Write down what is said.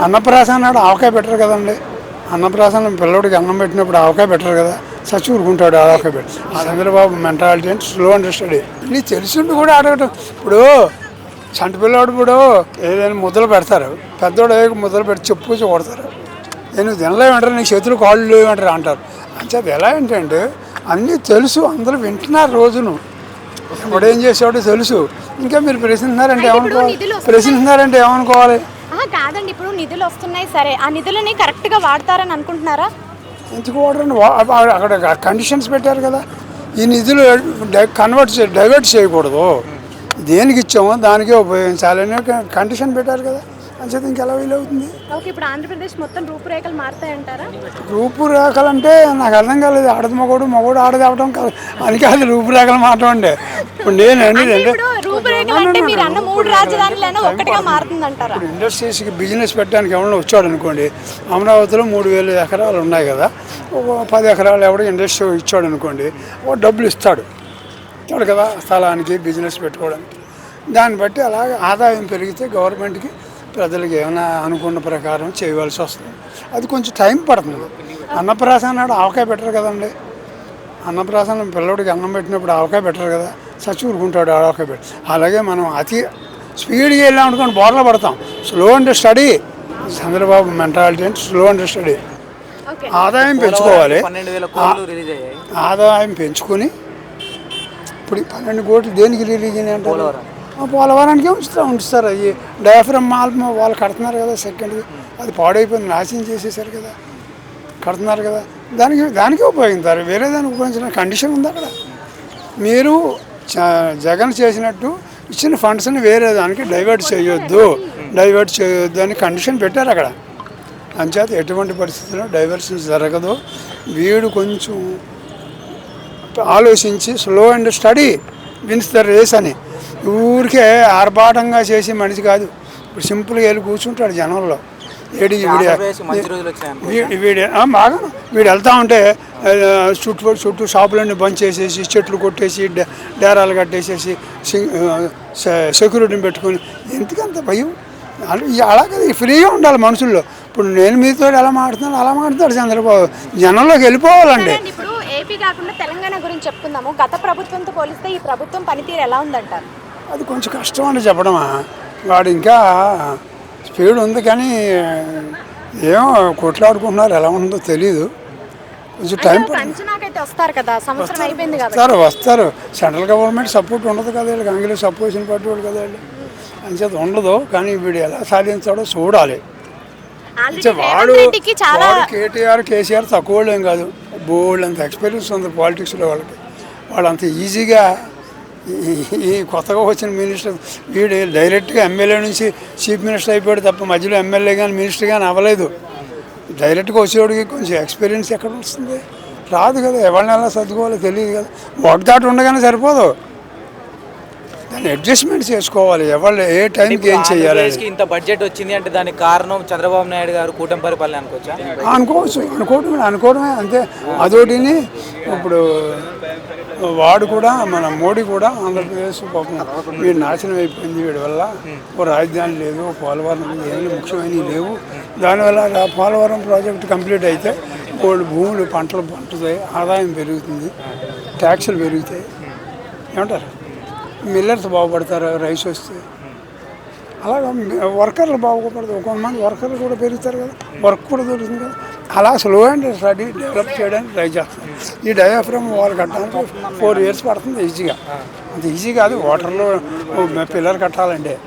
అన్నప్రాసన నాడు ఆవకాయ పెట్టరు కదండి. అన్నప్రాసన పిల్లడికి అన్నం పెట్టినప్పుడు ఆవకాయ పెట్టరు కదా, చచ్చి ఊరుకుంటాడు ఆవకాయ పెట్టి. చంద్రబాబు మెంటాలిటీ అంటే స్లో అండ్ స్టడీ. నీ తెలిసిండు కూడా అడగటం. ఇప్పుడు చంటి పిల్లవాడు ఇప్పుడు ఏదైనా ముద్దలు పెడతారు, పెద్దోడు ముద్దలు పెట్టి చెప్పు కొడతారు. నేను తినలేమంటారు, నీ చేతులు కాళ్ళు లేవంటారు అంటారు. అంచేది ఎలా ఏంటంటే అన్నీ తెలుసు, అందరూ వింటున్నారు రోజును. ఎవడేం చేసేవాడో తెలుసు. ఇంకా మీరు ప్రశ్నిస్తున్నారంటే ఏమనుకోవాలి? కాదండి, ఇప్పుడు నిధులు వస్తున్నాయి సరే, ఆ నిధులని కరెక్ట్గా వాడతారని అనుకుంటున్నారా? ఎందుకు వాడరండి? అక్కడ కండిషన్స్ పెట్టారు కదా. ఈ నిధులు డైవర్ట్ చేయకూడదు, దేనికి ఇచ్చామో దానికే ఉపయోగించాలని కండిషన్ పెట్టారు కదా. అంచేది ఇంకెలా వీలవుతుంది? ఓకే, ఇప్పుడు ఆంధ్రప్రదేశ్ మొత్తం రూపురేఖలు మారుతాయంటారా? రూపురేఖలు అంటే నాకు అర్థం కాలేదు. ఆడది మగోడు ఆడది అవడం కాదు అని కాదు రూపురేఖలు మారటం అంటే. ఇప్పుడు నేనండి ఇప్పుడు ఇండస్ట్రీస్కి బిజినెస్ పెట్టడానికి ఎవరైనా వచ్చాడు అనుకోండి, అమరావతిలో 3000 ఎకరాలు ఉన్నాయి కదా, ఒక 10 ఎకరాలు ఎవడో ఇండస్ట్రీ ఇచ్చాడు అనుకోండి, ఓ డబ్బులు ఇస్తాడు కదా స్థలానికి, బిజినెస్ పెట్టుకోవడానికి. దాన్ని బట్టి అలాగే ఆదాయం పెరిగితే గవర్నమెంట్కి, ప్రజలకు ఏమైనా అనుకున్న ప్రకారం చేయవలసి వస్తుంది. అది కొంచెం టైం పడుతుంది. అన్నప్రాసన నాడు ఆవకాయ పెట్టరు కదండి. అన్నప్రాసన పిల్లడికి అన్నం పెట్టినప్పుడు ఆవకాయ పెట్టరు కదా, చచ్చి ఊరుకుంటాడు ఆవకాయ పెట్టి. అలాగే మనం అతి స్పీడ్గా వెళ్ళాం అనుకోండి బోర్లో పడతాం. Slow and study. Chandrababu mentality అంటే స్లో అండ్ స్టడీ. ఆదాయం పెంచుకోవాలి. ఆదాయం పెంచుకొని ఇప్పుడు 12 కోట్లు దేనికి రిలీజ్ అయినాయి అంటారు? పోలవరానికి ఉంచుతారు. అవి డయాఫ్రమ్ మాల్ వాళ్ళు కడుతున్నారు కదా, సెకండ్కి అది పాడైపోయింది, నాశనం చేసేసారు కదా, కడుతున్నారు కదా, దానికి ఉపయోగిస్తారు. వేరే దానికి ఉపయోగించిన కండిషన్ ఉంది అక్కడ. మీరు జగన్ చేసినట్టు ఇచ్చిన ఫండ్స్ని వేరే దానికి డైవర్ట్ చేయొద్దు అని కండిషన్ పెట్టారు అక్కడ. అంచేత ఎటువంటి పరిస్థితుల్లో డైవర్షన్ జరగదు. వీడు కొంచెం ఆలోచించి slow and steady wins the race అని ఊరికే ఆర్భాటంగా చేసి మనిషి కాదు. ఇప్పుడు సింపుల్గా వెళ్ళి కూర్చుంటాడు జనంలో. బాగా వీడు వెళ్తా ఉంటే చుట్టూ షాపులన్నీ బంద్ చేసేసి, చెట్లు కొట్టేసి, డేరాలు కట్టేసేసి, సెక్యూరిటీని పెట్టుకొని ఎందుకంత భయం? అలాగే ఫ్రీగా ఉండాలి మనుషుల్లో. ఇప్పుడు నేను మీతో ఎలా మాట్లాడుతున్నాను అలా మాట్లాడతాడు చంద్రబాబు. జనంలోకి వెళ్ళిపోవాలండి. ఏపీ కాకుండా తెలంగాణ గురించి చెప్పుకుందాము. గత ప్రభుత్వంతో పోలిస్తే ఈ ప్రభుత్వం పనితీరు ఎలా ఉందంటారు? అది కొంచెం కష్టం అని చెప్పడమా. వాడు ఇంకా స్పీడ్ ఉంది కానీ ఏమో కొట్లాడుకుంటున్నారు, ఎలా ఉందో తెలీదు. కొంచెం టైం వస్తారు. సెంట్రల్ గవర్నమెంట్ సపోర్ట్ ఉండదు కదా వీళ్ళకి, కాంగ్రెస్ అపోజిషన్ పార్టీ వాళ్ళు కదా వీళ్ళు, అంచేది ఉండదు. కానీ వీడు ఎలా సాధించాడో చూడాలి. వాడు కేటీఆర్ కేసీఆర్ తక్కువ వాళ్ళు ఏం కాదు, బోల్డ్ అంత ఎక్స్పీరియన్స్ ఉంది పాలిటిక్స్లో వాళ్ళకి. వాళ్ళు అంత ఈజీగా ఈ కొత్తగా వచ్చిన మినిస్టర్ వీడు డైరెక్ట్గా ఎమ్మెల్యే నుంచి చీఫ్ మినిస్టర్ అయిపోయాడు తప్ప మధ్యలో ఎమ్మెల్యే కానీ మినిస్టర్ కానీ అవ్వలేదు. డైరెక్ట్గా వచ్చేవాడికి కొంచెం ఎక్స్పీరియన్స్ ఎక్కడ వస్తుంది? రాదు కదా. ఎవరిని ఎలా సర్దుకోవాలో తెలియదు కదా. ఒకదాటి ఉండగానే సరిపోదు, దాన్ని అడ్జస్ట్మెంట్ చేసుకోవాలి. ఎవరు ఏ టైంకి ఏం చేయాలి. ఇంత బడ్జెట్ వచ్చింది అంటే దానికి కారణం చంద్రబాబు నాయుడు గారు కూటమి పరిపాలన అనుకోవడమే అంతే. అదోటిని ఇప్పుడు వాడు కూడా, మన మోడీ కూడా ఆంధ్రప్రదేశ్ పాపం వీడు నాశనం అయిపోయింది. వీడి వల్ల ఓ రాజధాని లేదు, పోలవరం ఏమి ముఖ్యమైనవి లేవు. దానివల్ల పోలవరం ప్రాజెక్టు కంప్లీట్ అయితే వాళ్ళు భూములు పంటలు పండుతాయి, ఆదాయం పెరుగుతుంది, ట్యాక్సులు పెరుగుతాయి. ఏమంటారు? మిల్లర్స్ బాగుపడతారు రైస్ వస్తే. అలాగా వర్కర్లు బాగుపడతారు. కొంతమంది వర్కర్లు కూడా పెరుగుతారు కదా, వర్క్ కూడా దొరుకుతుంది కదా. అలా స్లో అండ్ స్టడీ డెవలప్ చేయడానికి ట్రై చేస్తారు. ఈ డయాఫ్రమ్ వాల్ కట్టడానికి 4 years పడుతుంది ఈజీగా. అంత ఈజీ కాదు వాటర్లో పిల్లలు కట్టాలంటే.